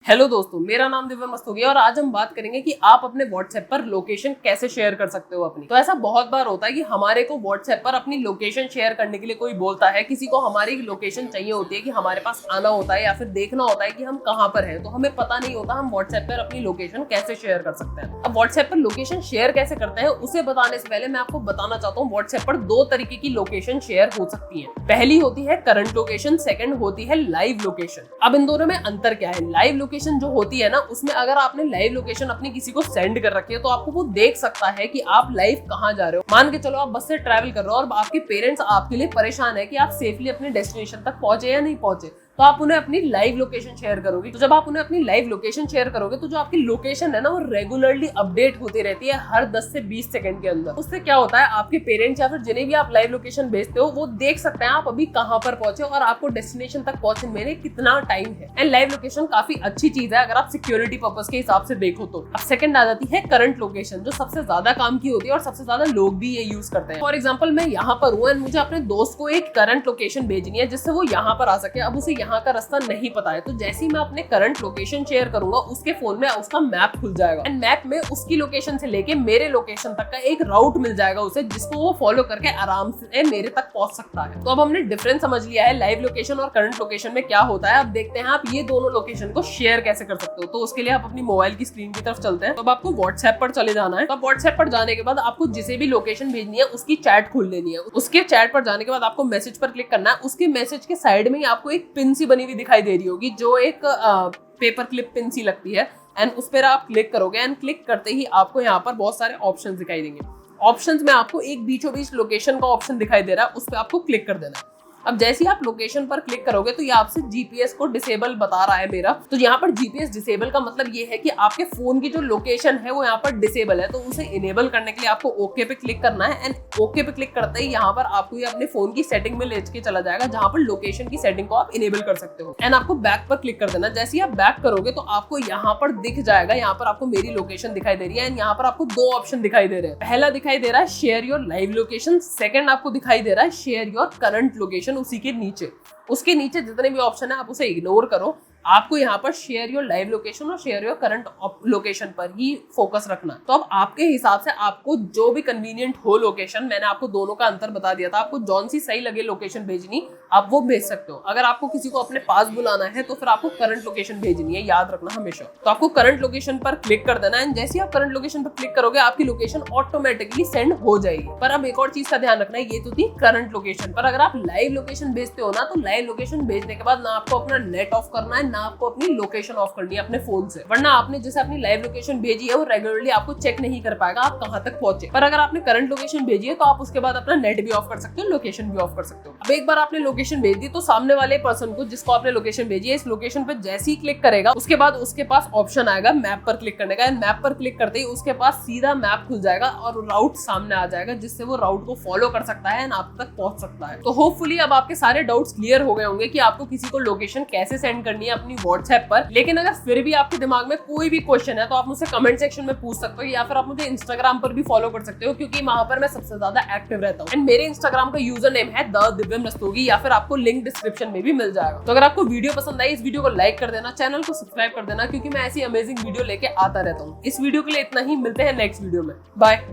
Hello दोस्तों, मेरा नाम दिव्यम मस्तोगी और आज हम बात करेंगे कि आप अपने व्हाट्सएप पर लोकेशन कैसे शेयर कर सकते हो अपनी। तो ऐसा बहुत बार होता है कि हमारे को व्हाट्सएप पर अपनी लोकेशन शेयर करने के लिए कोई बोलता है, किसी को हमारी लोकेशन चाहिए होती है कि हमारे पास आना होता है या फिर देखना होता है कि हम कहाँ पर हैं, तो हमें पता नहीं होता हम व्हाट्सएप पर अपनी लोकेशन कैसे शेयर कर सकते हैं। अब व्हाट्सएप पर लोकेशन शेयर कैसे करते हैं उसे बताने से पहले मैं आपको बताना चाहता हूँ व्हाट्सएप पर दो तरीके की लोकेशन शेयर हो सकती है। पहली होती है करंट लोकेशन, सेकंड होती है लाइव लोकेशन। अब इन दोनों में अंतर क्या है? लाइव लोकेशन जो होती है ना, उसमें अगर आपने लाइव लोकेशन अपनी किसी को सेंड कर रखी है तो आपको वो देख सकता है कि आप लाइव कहाँ जा रहे हो। मान के चलो आप बस से ट्रैवल कर रहे हो और आपके पेरेंट्स आपके लिए परेशान है कि आप सेफली अपने डेस्टिनेशन तक पहुंचे या नहीं पहुंचे, तो आप उन्हें अपनी लाइव लोकेशन शेयर करोगे। तो जब आप उन्हें अपनी लाइव लोकेशन शेयर करोगे तो जो आपकी लोकेशन है ना, वो रेगुलरली अपडेट होती रहती है हर 10 से 20 सेकंड के अंदर। उससे क्या होता है, आपके पेरेंट्स या फिर जिन्हें भी आप लाइव लोकेशन भेजते हो वो देख सकते हैं आप अभी कहाँ पर पहुंचे और आपको डेस्टिनेशन तक पहुंचने में कितना टाइम है। एंड लाइव लोकेशन काफी अच्छी चीज है अगर आप सिक्योरिटी पर्पस के हिसाब से देखो तो। अब सेकंड आ जाती है करंट लोकेशन, जो सबसे ज्यादा काम की होती है और सबसे ज्यादा लोग भी ये यूज करते हैं। फॉर एग्जाम्पल, मैं यहाँ पर हूँ एंड मुझे अपने दोस्त को एक करंट लोकेशन भेजनी है जिससे वो यहाँ पर आ सके। अब उसे यहाँ का रास्ता नहीं पता है, तो जैसे ही मैं अपने करंट लोकेशन शेयर करूंगा उसके फोन में उसका मैप खुल जाएगा एंड मैप में उसकी लोकेशन से लेके मेरे लोकेशन तक का एक राउट मिल जाएगा उसे, जिसको वो फॉलो करके आराम से मेरे तक पहुंच सकता है। तो अब हमने डिफरेंस समझ लिया है लाइव लोकेशन और करंट लोकेशन में क्या होता है। अब देखते हैं आप ये दोनों लोकेशन को शेयर कैसे कर सकते हो। तो उसके लिए आप अपनी मोबाइल की स्क्रीन की तरफ चलते हैं। तो अब आपको व्हाट्सएप पर चले जाना है। तो व्हाट्सएप पर जाने के बाद आपको जिसे भी लोकेशन भेजनी है उसकी चैट खोल लेनी है। उसके चैट पर जाने के बाद आपको मैसेज पर क्लिक करना है। उसके मैसेज के साइड में ही आपको एक पिन सी बनी हुई दिखाई दे रही होगी, जो एक पेपर क्लिप पिन सी लगती है एंड उस पर आप क्लिक करोगे एंड क्लिक करते ही आपको यहाँ पर बहुत सारे ऑप्शंस दिखाई देंगे। ऑप्शंस में आपको एक बीचों बीच लोकेशन का ऑप्शन दिखाई दे रहा है, उस पर आपको क्लिक कर देना है। अब जैसे ही आप लोकेशन पर क्लिक करोगे तो ये आपसे जीपीएस को डिसेबल बता रहा है मेरा। तो यहाँ पर जीपीएस डिसेबल का मतलब ये है कि आपके फोन की जो लोकेशन है वो यहाँ पर डिसेबल है, तो उसे इनेबल करने के लिए आपको ओके पे क्लिक करना है एंड ओके पे क्लिक करते ही यहाँ पर आपको ये अपने फोन की सेटिंग में लेके चला जाएगा, जहाँ पर लोकेशन की सेटिंग को आप इनेबल कर सकते हो एंड आपको बैक पर क्लिक कर देना। जैसे ही आप बैक करोगे तो आपको यहाँ पर दिख जाएगा, यहाँ पर आपको मेरी लोकेशन दिखाई दे रही है एंड यहाँ पर आपको दो ऑप्शन दिखाई दे रहे हैं। पहला दिखाई दे रहा है share your live location, second आपको दिखाई दे रहा है शेयर योर करंट लोकेशन। उसी के नीचे, उसके नीचे जितने भी ऑप्शन है आप उसे इग्नोर करो। आपको यहाँ पर शेयर योर लाइव लोकेशन और शेयर योर करंट लोकेशन पर ही फोकस रखना। तो अब आपके हिसाब से आपको जो भी कन्वीनियंट हो लोकेशन, मैंने आपको दोनों का अंतर बता दिया था, आपको जौन सी सही लगे लोकेशन भेजनी आप वो भेज सकते हो। अगर आपको किसी को अपने पास बुलाना है तो फिर आपको करंट लोकेशन भेजनी है, याद रखना हमेशा। तो आपको करंट लोकेशन पर क्लिक कर देना है। जैसे आप करंट लोकेशन पर क्लिक करोगे आपकी लोकेशन ऑटोमेटिकली सेंड हो जाएगी। पर अब एक और चीज का ध्यान रखना है, ये तो थी करंट लोकेशन। पर अगर आप लाइव लोकेशन भेजते हो ना, तो लाइव लोकेशन भेजने के बाद ना आपको अपना नेट ऑफ करना है, ना आपको अपनी लोकेशन ऑफ करनी है अपने फोन से, वरना आपने जैसे अपनी लाइव लोकेशन भेजी है वो रेगुलरली आपको चेक नहीं कर पाएगा आप कहां तक पहुंचे। पर अगर आपने करंट लोकेशन भेजी है तो आप उसके बाद अपना नेट भी ऑफ कर सकते हो, लोकेशन भी ऑफ कर सकते हो। अब एक बार आपने लोकेशन भेज दी तो सामने वाले पर्सन को, जिसको आपने लोकेशन भेजी है, इस लोकेशन पे जैसे ही क्लिक करेगा उसके बाद उसके पास ऑप्शन आएगा मैप पर क्लिक करने का। मैप पर क्लिक करते ही उसके पास सीधा मैप खुल जाएगा और राउट सामने आ जाएगा, जिससे वो राउट को फॉलो कर सकता है एंड आप तक पहुंच सकता है। तो होपफुली अब आपके सारे डाउट्स क्लियर हो गए होंगे कि आपको किसी को लोकेशन कैसे सेंड करनी है अपनी व्हाट्सएप पर। लेकिन अगर फिर भी आपके दिमाग में कोई भी क्वेश्चन है तो आप मुझसे कमेंट सेक्शन में पूछ सकते हो, या फिर आप मुझे इंस्टाग्राम पर भी फॉलो कर सकते हो, क्योंकि वहां पर मैं सबसे ज्यादा एक्टिव रहता हूँ एंड मेरे इंस्टाग्राम का यूजर नेम है द दिव्यम रस्तोगी, या फिर आपको लिंक डिस्क्रिप्शन में भी मिल जाएगा। तो अगर आपको वीडियो पसंद आई, इस वीडियो को लाइक कर देना, चैनल को सब्सक्राइब कर देना, क्योंकि मैं ऐसी अमेजिंग वीडियो लेके आता रहता हूँ। इस वीडियो के लिए इतना ही, मिलते हैं नेक्स्ट वीडियो में। बाय।